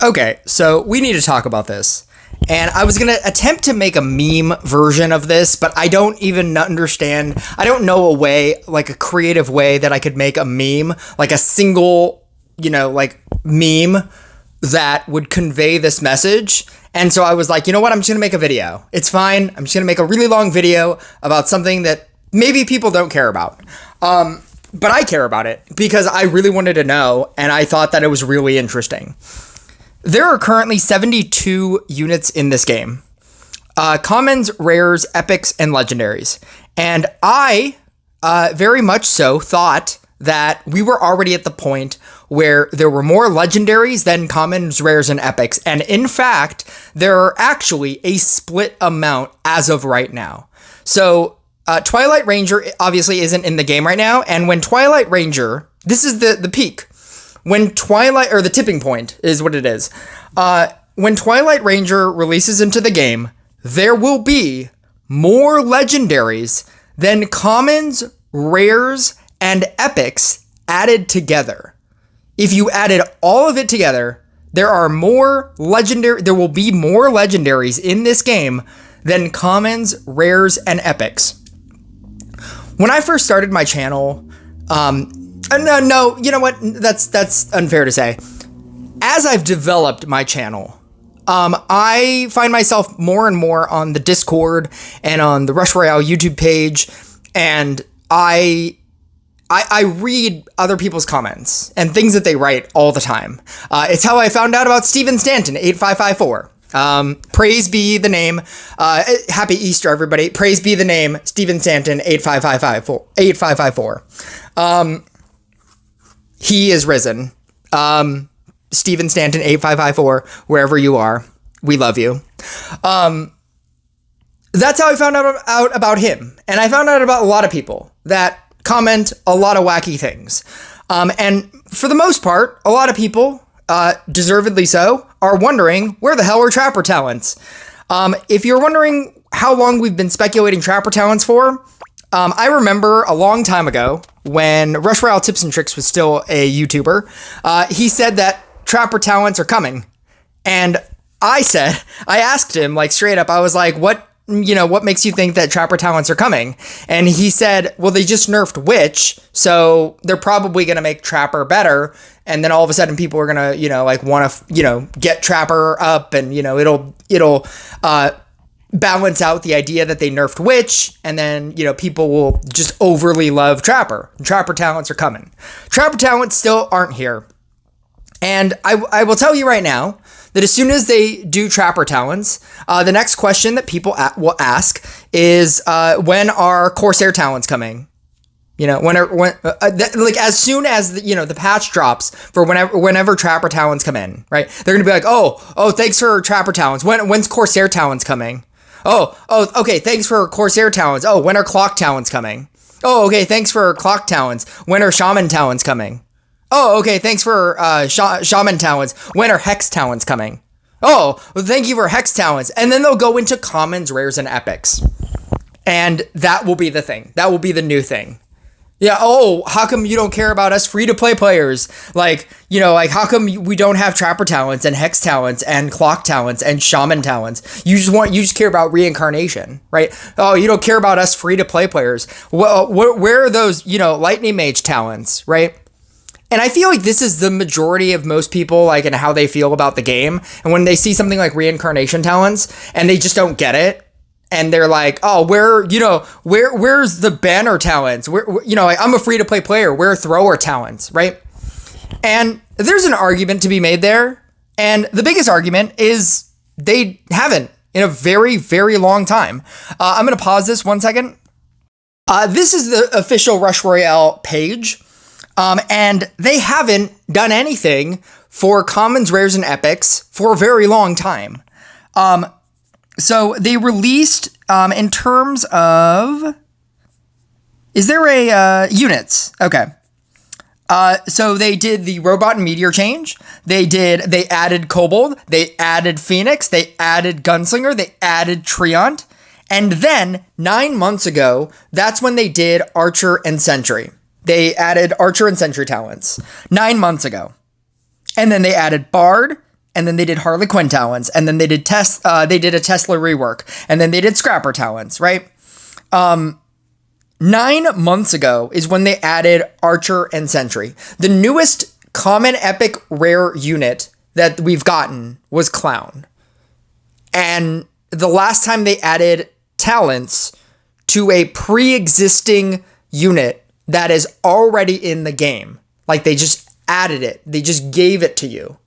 Okay, so we need to talk about this. And I was going to attempt to make a meme version of this, but I don't even understand. I don't know a way, like a creative way that I could make a meme, like a single, like meme that would convey this message. And so I was like, you know what? I'm just going to make a video. It's fine. I'm just going to make a really long video about something that maybe people don't care about. But I care about it because I really wanted to know, and I thought that it was really interesting. There are currently 72 units in this game. Commons, rares, epics, and legendaries. And I very much so thought that we were already at the point where there were more legendaries than commons, rares, and epics. And in fact, there are actually a split amount as of right now. So Twilight Ranger obviously isn't in the game right now. And when Twilight Ranger, this is the peak. When Twilight, or the tipping point is what it is. When Twilight Ranger releases into the game, there will be more legendaries than commons, rares, and epics added together. If you added all of it together, there will be more legendaries in this game than commons, rares, and epics. When I first started my channel, no, you know what? That's unfair to say. As I've developed my channel, I find myself more and more on the Discord and on the Rush Royale YouTube page, and I read other people's comments and things that they write all the time. It's how I found out about Steven Stanton, 8554. Praise be the name. Happy Easter, everybody. Praise be the name, Steven Stanton, 8554. He is risen. Steven Stanton, 8554, wherever you are. We love you. That's how I found out about him. And I found out about a lot of people that comment a lot of wacky things. And for the most part, a lot of people, deservedly so, are wondering where the hell are Trapper Talents? If you're wondering how long we've been speculating Trapper Talents for, I remember a long time ago when Rush Royale Tips and Tricks was still a YouTuber, he said that Trapper Talents are coming. And I asked him like straight up, I was like, what makes you think that Trapper Talents are coming? And he said, well, they just nerfed Witch, so they're probably going to make Trapper better. And then all of a sudden people are going to, want to, get Trapper up, and, it'll balance out the idea that they nerfed Witch, and then, people will just overly love Trapper. Trapper Talents are coming. Trapper Talents still aren't here. And I will tell you right now that as soon as they do Trapper Talents, the next question that people will ask is, when are Corsair Talents coming? As soon as the patch drops for whenever Trapper Talents come in, right? They're gonna be like, oh, thanks for Trapper Talents. When's Corsair Talents coming? Oh, okay, thanks for Corsair Talents. Oh, when are Clock Talents coming? Oh, okay, thanks for Clock Talents. When are Shaman Talents coming? Oh, okay, thanks for Shaman Talents. When are Hex Talents coming? Oh, well, thank you for Hex Talents. And then they'll go into commons, rares, and epics. And that will be the thing. That will be the new thing. Yeah, oh, how come you don't care about us free-to-play players? How come we don't have Trapper Talents and Hex Talents and Clock Talents and Shaman Talents? You just care about reincarnation, right? Oh, you don't care about us free-to-play players. Well, where are those, Lightning Mage Talents, right? And I feel like this is the majority of most people, and how they feel about the game. And when they see something like reincarnation talents and they just don't get it, and they're like, oh, where's the banner talents? I'm a free to play player. Where are thrower talents, right? And there's an argument to be made there. And the biggest argument is they haven't in a very, very long time. I'm going to pause this 1 second. This is the official Rush Royale page. And they haven't done anything for commons, rares, and epics for a very long time. So they released, in terms of, is there a, units? Okay. So they did the Robot and Meteor change. They added Kobold. They added Phoenix. They added Gunslinger. They added Treant. And then 9 months ago, that's when they did Archer and Sentry. They added Archer and Sentry talents 9 months ago. And then they added Bard and then they did Harley Quinn talents, and then they did they did a Tesla rework, and then they did Scrapper talents, right? 9 months ago is when they added Archer and Sentry. The newest common epic rare unit that we've gotten was Clown. And the last time they added talents to a pre-existing unit that is already in the game, like they just added it, they just gave it to you,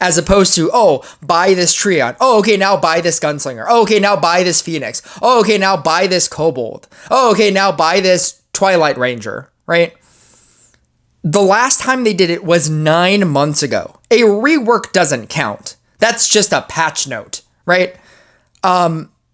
as opposed to, oh, buy this Treon. Oh, okay, now buy this Gunslinger. Oh, okay, now buy this Phoenix. Oh, okay, now buy this Kobold. Oh, okay, now buy this Twilight Ranger, right? The last time they did it was 9 months ago. A rework doesn't count. That's just a patch note, right?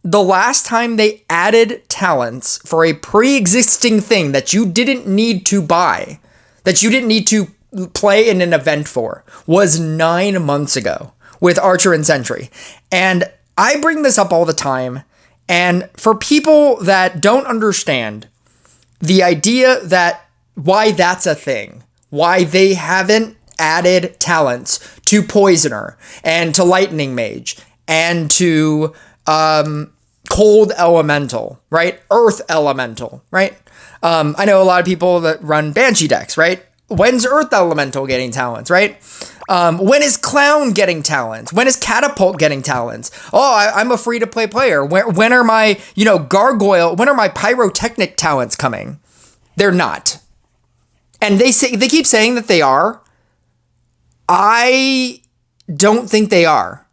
The last time they added talents for a pre-existing thing that you didn't need to buy, that you didn't need to play in an event for, was 9 months ago with Archer and Sentry. And I bring this up all the time. And for people that don't understand the idea that why that's a thing, why they haven't added talents to Poisoner and to Lightning Mage and to Cold Elemental, right? Earth Elemental, right? I know a lot of people that run Banshee decks, right? When's Earth Elemental getting talents, right? When is Clown getting talents? When is Catapult getting talents? Oh, I'm a free-to-play player. When are my, Gargoyle, when are my Pyrotechnic talents coming? They're not. And they keep saying that they are. I don't think they are.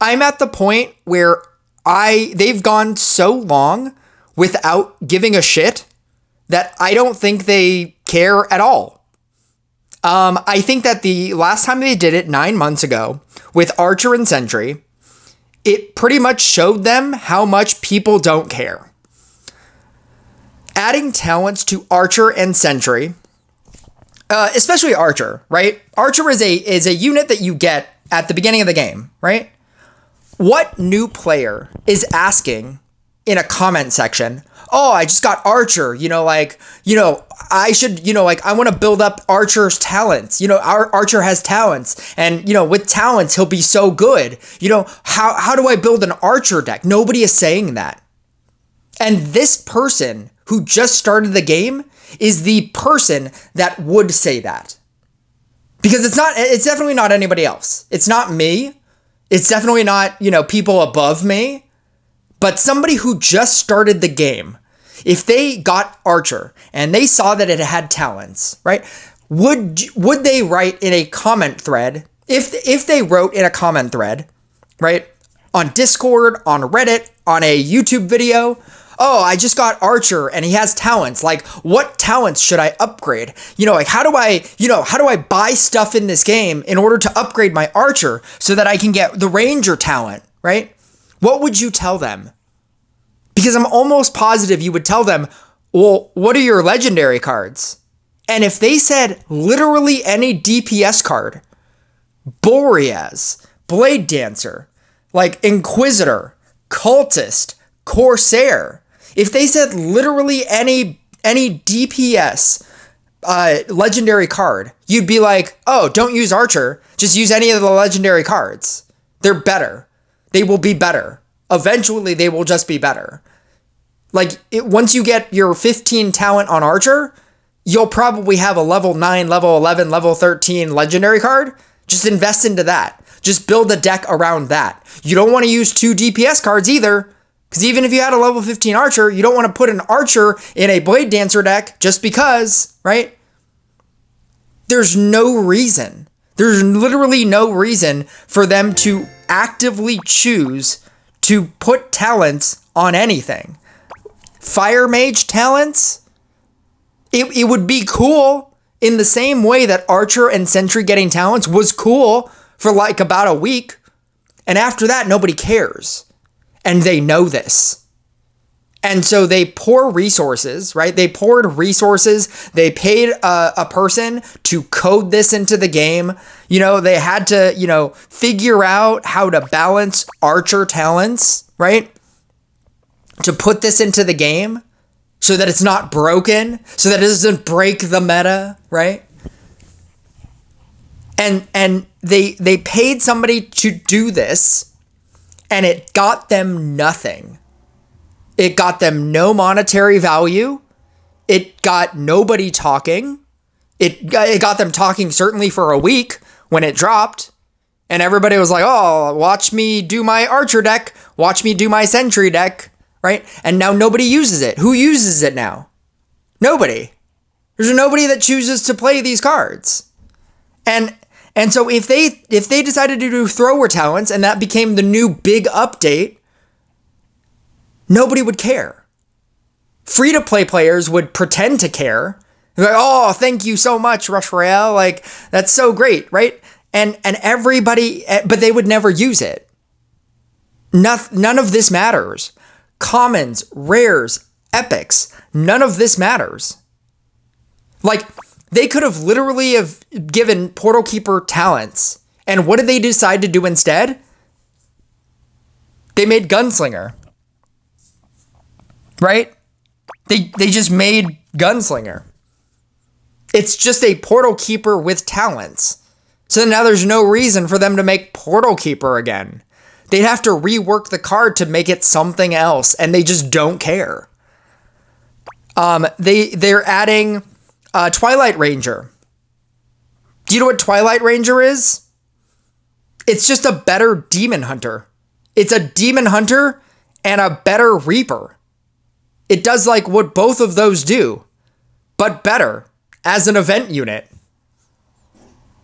I'm at the point where they've gone so long without giving a shit that I don't think they care at all. I think that the last time they did it 9 months ago with Archer and Sentry, it pretty much showed them how much people don't care. Adding talents to Archer and Sentry, especially Archer, right? Archer is a unit that you get at the beginning of the game, right? What new player is asking in a comment section, oh, I just got Archer, I should, I want to build up Archer's talents. Archer has talents, and, with talents, he'll be so good. How do I build an Archer deck? Nobody is saying that. And this person who just started the game is the person that would say that. Because it's definitely not anybody else. It's not me. It's definitely not, people above me. But somebody who just started the game, if they got Archer and they saw that it had talents, right? Would they write in a comment thread, if they wrote in a comment thread, right? On Discord, on Reddit, on a YouTube video, oh, I just got Archer and he has talents. Like, what talents should I upgrade? How do I buy stuff in this game in order to upgrade my Archer so that I can get the Ranger talent, right? What would you tell them? Because I'm almost positive you would tell them, well, what are your legendary cards? And if they said literally any DPS card, Boreas, Blade Dancer, like Inquisitor, Cultist, Corsair, if they said literally any DPS legendary card, you'd be like, oh, don't use Archer, just use any of the legendary cards. They're better. They will be better. Eventually, they will just be better. Once you get your 15 talent on Archer, you'll probably have a level 9, level 11, level 13 legendary card. Just invest into that. Just build a deck around that. You don't want to use 2 DPS cards either, because even if you had a level 15 Archer, you don't want to put an Archer in a Blade Dancer deck just because, right? There's no reason. There's literally no reason for them to actively choose to put talents on anything. Fire Mage talents? It would be cool in the same way that Archer and Sentry getting talents was cool for about a week. And after that, nobody cares. And they know this. And so they pour resources, right? They poured resources. They paid a person to code this into the game. They had to, figure out how to balance Archer talents, right? To put this into the game so that it's not broken, so that it doesn't break the meta, right? And they paid somebody to do this, and it got them nothing. It got them no monetary value. It got nobody talking. It got them talking certainly for a week when it dropped. And everybody was like, oh, watch me do my archer deck. Watch me do my sentry deck, right? And now nobody uses it. Who uses it now? Nobody. There's nobody that chooses to play these cards. And so if they decided to do thrower talents and that became the new big update, nobody would care. Free-to-play players would pretend to care. They're like, oh, thank you so much, Rush Royale. Like, that's so great, right? And everybody, but they would never use it. None of this matters. Commons, rares, epics, none of this matters. Like, they could have literally have given Portal Keeper talents. And what did they decide to do instead? They made Gunslinger. Right? They just made Gunslinger. It's just a Portal Keeper with talents. So now there's no reason for them to make Portal Keeper again. They'd have to rework the card to make it something else, and they just don't care. They're adding Twilight Ranger. Do you know what Twilight Ranger is? It's just a better Demon Hunter. It's a Demon Hunter and a better Reaper. It does like what both of those do, but better as an event unit.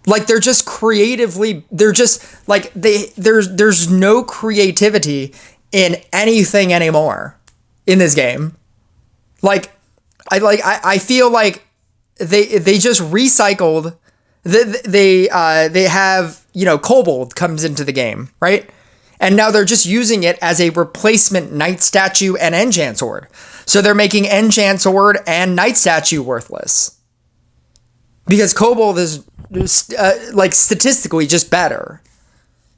Like, they're just creatively, they're just like, there's no creativity in anything anymore in this game. I feel like they just recycled. They have, you know, Kobold comes into the game, right? And now they're just using it as a replacement Night Statue and Enchant Sword. So they're making Enchant Sword and Night Statue worthless. Because Kobold is like statistically just better.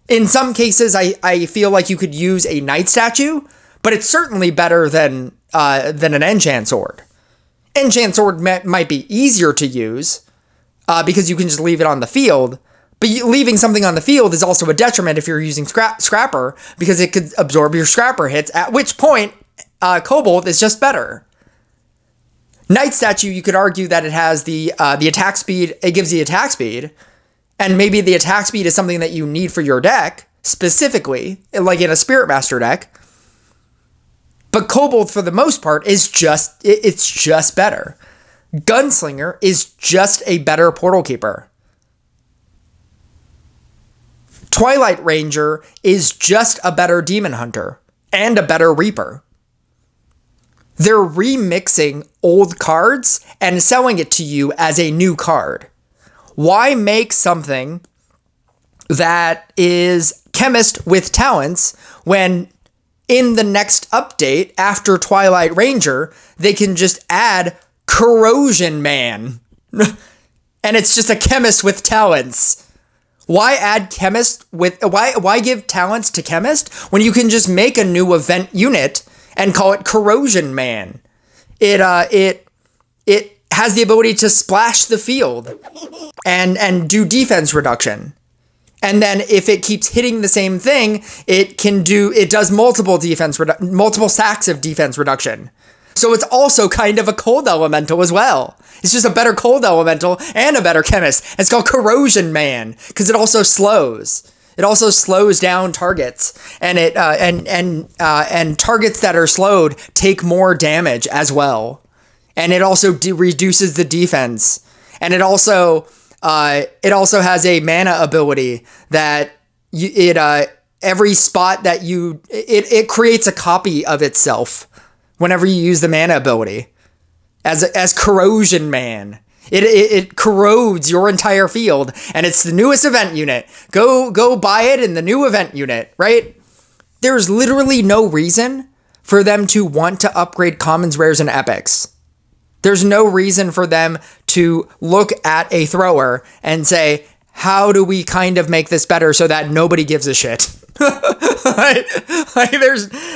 In some cases, I feel like you could use a Night Statue, but it's certainly better than an Enchant Sword. Enchant Sword might be easier to use because you can just leave it on the field. But leaving something on the field is also a detriment if you're using Scrapper, because it could absorb your Scrapper hits, at which point Kobold is just better. Night Statue, you could argue that it has the attack speed, it gives the attack speed, and maybe the attack speed is something that you need for your deck, specifically, like in a Spirit Master deck. But Kobold, for the most part, it's just better. Gunslinger is just a better Portal Keeper. Twilight Ranger is just a better Demon Hunter and a better Reaper. They're remixing old cards and selling it to you as a new card. Why make something that is Chemist with talents when in the next update after Twilight Ranger, they can just add Corrosion Man. And it's just a Chemist with talents. Why add Chemist with... Why give talents to Chemist when you can just make a new event unit and call it Corrosion Man? It has the ability to splash the field and do defense reduction. And then if it keeps hitting the same thing, it does multiple sacks of defense reduction. So it's also kind of a cold elemental as well. It's just a better cold elemental and a better Chemist. It's called Corrosion Man because it also slows. It also slows down targets, and and targets that are slowed take more damage as well. And it also reduces the defense, and it also has a mana ability that every spot that it creates a copy of itself whenever you use the mana ability as Corrosion Man. It corrodes your entire field, and it's the newest event unit. Go buy it in the new event unit, right? There's literally no reason for them to want to upgrade commons, rares, and epics. There's no reason for them to look at a thrower and say, how do we kind of make this better so that nobody gives a shit?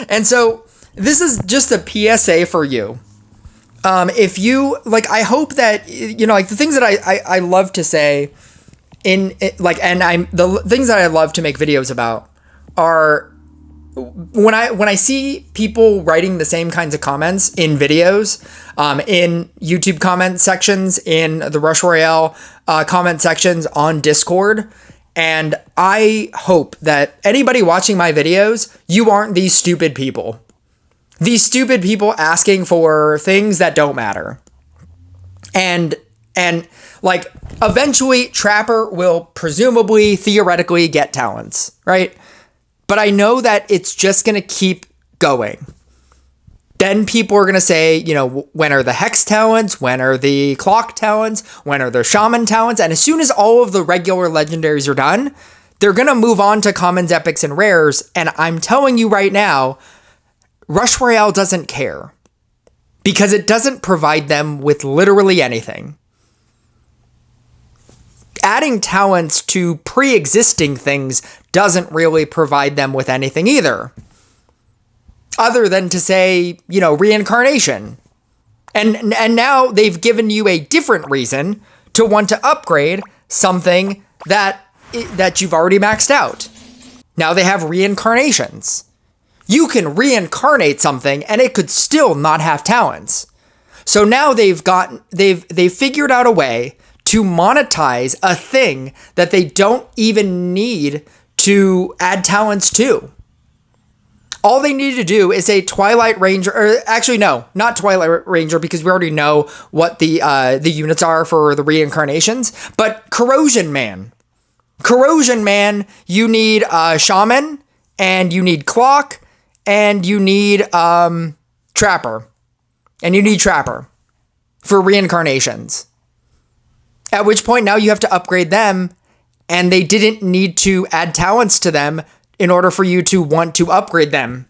And so this is just a PSA for you. If you, like, I hope that, you know, like, the things that I love to say and I'm the things that I love to make videos about are when I see people writing the same kinds of comments in videos, in YouTube comment sections, in the Rush Royale comment sections on Discord. And I hope that anybody watching my videos, you aren't these stupid people. These stupid people asking for things that don't matter. And like, eventually Trapper will presumably, theoretically, get talents, right? But I know that it's just going to keep going. Then people are going to say, you know, when are the Hex talents? When are the Clock talents? When are the Shaman talents? And as soon as all of the regular legendaries are done, they're going to move on to commons, epics, and rares. And I'm telling you right now, Rush Royale doesn't care. Because it doesn't provide them with literally anything. Adding talents to pre-existing things doesn't really provide them with anything either. Other than to say, you know, reincarnation. And now they've given you a different reason to want to upgrade something that you've already maxed out. Now they have reincarnations. You can reincarnate something and it could still not have talents. So now they've figured out a way to monetize a thing that they don't even need to add talents to. All they need to do is a Twilight Ranger, or actually no, not Twilight Ranger, because we already know what the units are for the reincarnations, but Corrosion Man. Corrosion Man, you need Shaman, and you need Clock, and you need Trapper. And you need Trapper for reincarnations. At which point now you have to upgrade them, and they didn't need to add talents to them in order for you to want to upgrade them.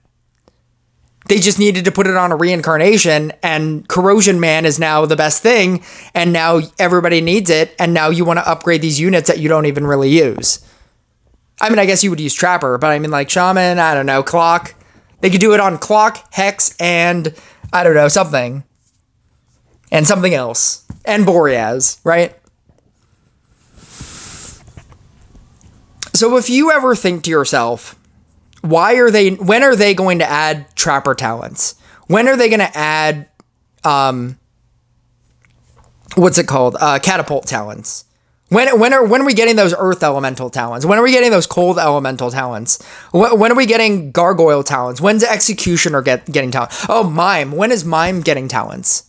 They just needed to put it on a reincarnation, and Corrosion Man is now the best thing, and now everybody needs it, and now you want to upgrade these units that you don't even really use. I mean, I guess you would use Trapper, but I mean, like, Shaman, I don't know, Clock. They could do it on Clock, Hex, and, I don't know, something. And something else. And Boreas, right? So if you ever think to yourself, when are they going to add Trapper talents? When are they going to add, catapult talents? When are we getting those earth elemental talents? When are we getting those cold elemental talents? When are we getting gargoyle talents? When's executioner getting talents? Oh, mime. When is mime getting talents?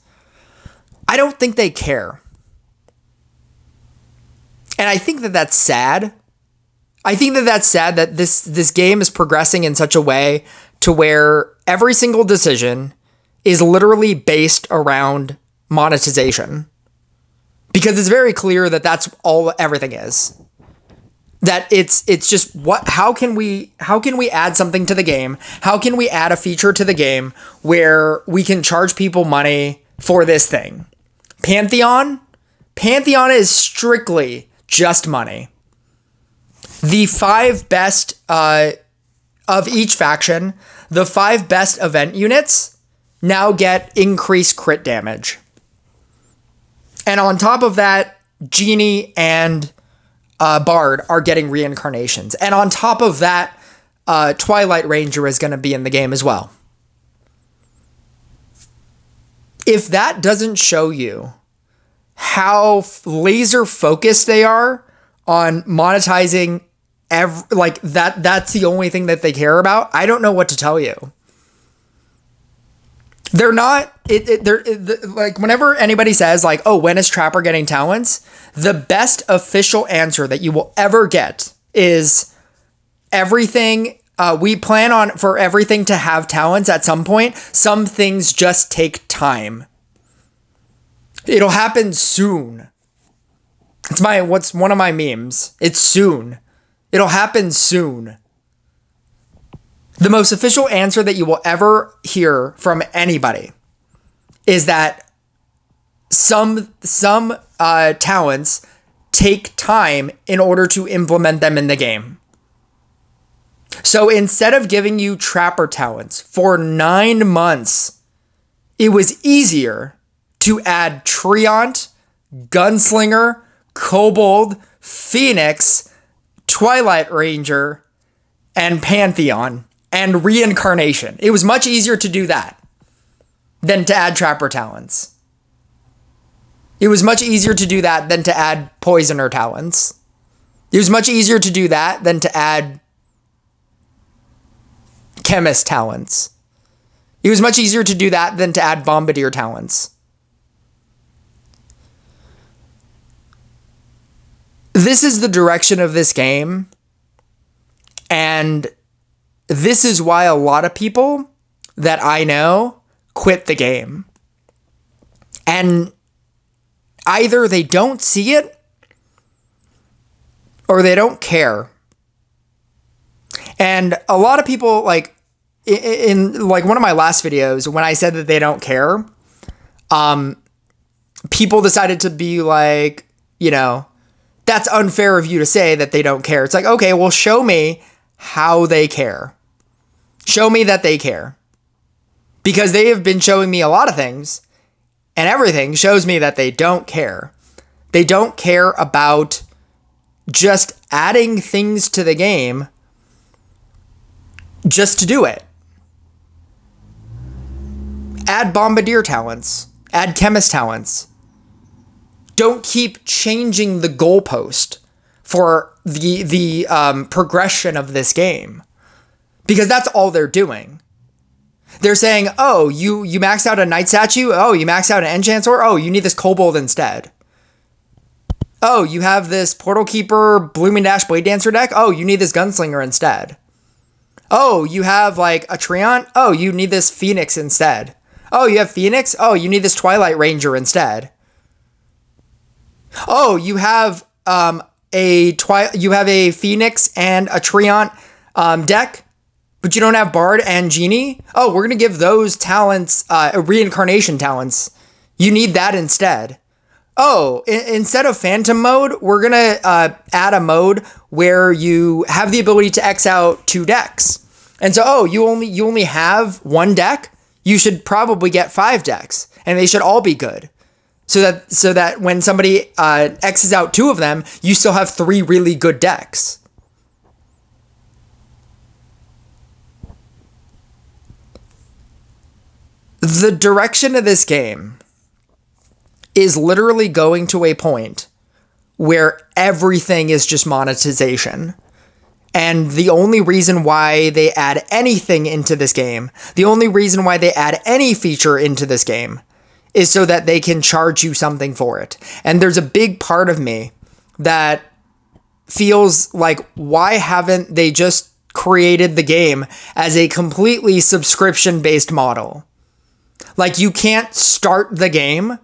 I don't think they care. And I think that that's sad. I think that that's sad that this game is progressing in such a way to where every single decision is literally based around monetization. Because it's very clear that that's all everything is. That it's just how can we add something to the game? How can we add a feature to the game where we can charge people money for this thing? Pantheon is strictly just money. The 5 best of each faction, the 5 best event units now get increased crit damage. And on top of that, Genie and Bard are getting reincarnations. And on top of that, Twilight Ranger is going to be in the game as well. If that doesn't show you how laser focused they are on monetizing that's the only thing that they care about, I don't know what to tell you. They're not, like, whenever anybody says, like, oh, when is Trapper getting talents? The best official answer that you will ever get is everything, we plan on for everything to have talents at some point. Some things just take time. It'll happen soon. What's one of my memes? It's soon. It'll happen soon. The most official answer that you will ever hear from anybody is that some talents take time in order to implement them in the game. So instead of giving you Trapper talents for 9 months, it was easier to add Treant, Gunslinger, Kobold, Phoenix, Twilight Ranger, and Pantheon, and Reincarnation. It was much easier to do that than to add Trapper Talons. It was much easier to do that than to add Poisoner Talons. It was much easier to do that than to add Chemist Talons. It was much easier to do that than to add Bombardier Talons. This is the direction of this game, and this is why a lot of people that I know quit the game. And either they don't see it or they don't care. And a lot of people, like, in like one of my last videos, when I said that they don't care, people decided to be like, you know, that's unfair of you to say that they don't care. It's like, okay, well, show me how they care. Show me that they care. Because they have been showing me a lot of things, and everything shows me that they don't care. They don't care about just adding things to the game just to do it. Add Bombardier Talents. Add Chemist Talents. Don't keep changing the goalpost for the progression of this game. Because that's all they're doing. They're saying, oh, you maxed out a Night Statue? Oh, you maxed out an Enchantor? Oh, you need this Kobold instead. Oh, you have this Portal Keeper Blooming Dash Blade Dancer deck? Oh, you need this Gunslinger instead. Oh, you have like a Treant? Oh, you need this Phoenix instead. Oh, you have Phoenix? Oh, you need this Twilight Ranger instead. Oh, you have a Phoenix and a Treant deck, but you don't have Bard and Genie? Oh, we're going to give those talents, Reincarnation Talents. You need that instead. Oh, instead of Phantom mode, we're going to add a mode where you have the ability to X out 2 decks. And so, oh, you only have 1 deck? You should probably get 5 decks, and they should all be good. So that when somebody X's out 2 of them, you still have 3 really good decks. The direction of this game is literally going to a point where everything is just monetization. And the only reason why they add anything into this game, the only reason why they add any feature into this game, is so that they can charge you something for it. And there's a big part of me that feels like, why haven't they just created the game as a completely subscription-based model? Like, you can't start the game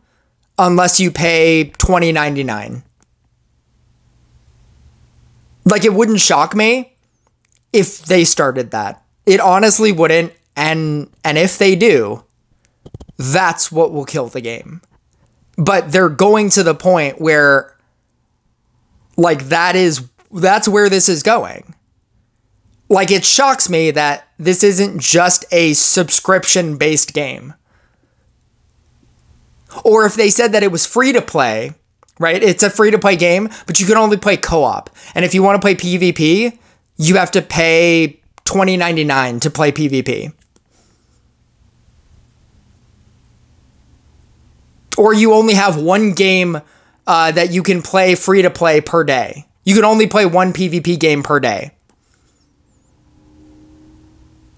unless you pay $20.99. Like, it wouldn't shock me if they started that. It honestly wouldn't, and if they do, that's what will kill the game. But they're going to the point where, like, that's where this is going. Like, it shocks me that this isn't just a subscription-based game. Or if they said that it was free to play, right? It's a free to play game, but you can only play co-op. And if you want to play PvP, you have to pay $20.99 to play PvP. Or you only have 1 game that you can play free to play per day. You can only play 1 PvP game per day.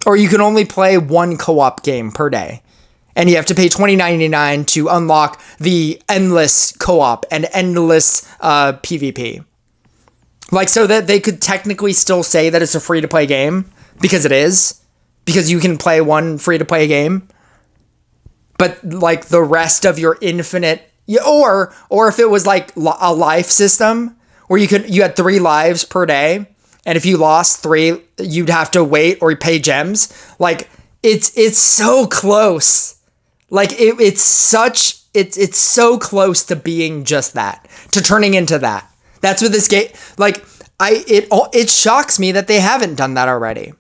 Or you can only play 1 co-op game per day. And you have to pay $20.99 to unlock the endless co-op and endless PvP. Like, so that they could technically still say that it's a free-to-play game, because it is. Because you can play 1 free-to-play game. But, like, the rest of your infinite... Or if it was, like, a life system, where you had 3 lives per day, and if you lost 3, you'd have to wait or pay gems. Like, it's so close. Like, it's so close to being just that, to turning into that. That's what this game, like, it shocks me that they haven't done that already.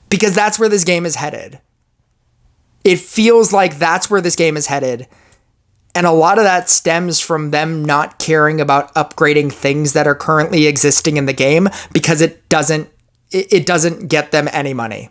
Because that's where this game is headed. It feels like that's where this game is headed. And a lot of that stems from them not caring about upgrading things that are currently existing in the game because it doesn't get them any money.